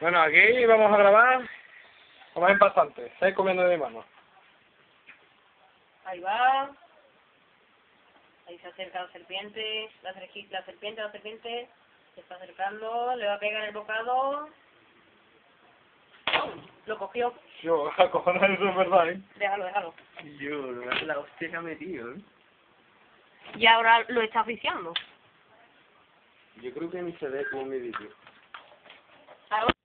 Bueno, aquí vamos a grabar como es bastante. Estáis comiendo de mi mano. Ahí va. Ahí se acerca la serpiente. La serpiente. Se está acercando. Le va a pegar el bocado. Lo cogió. Yo, acojonar eso es verdad, ¿eh? Déjalo. Yo, la hostia que ha metido, ¿eh? Y ahora lo está oficiando. Yo creo que ni se ve como mi vídeo.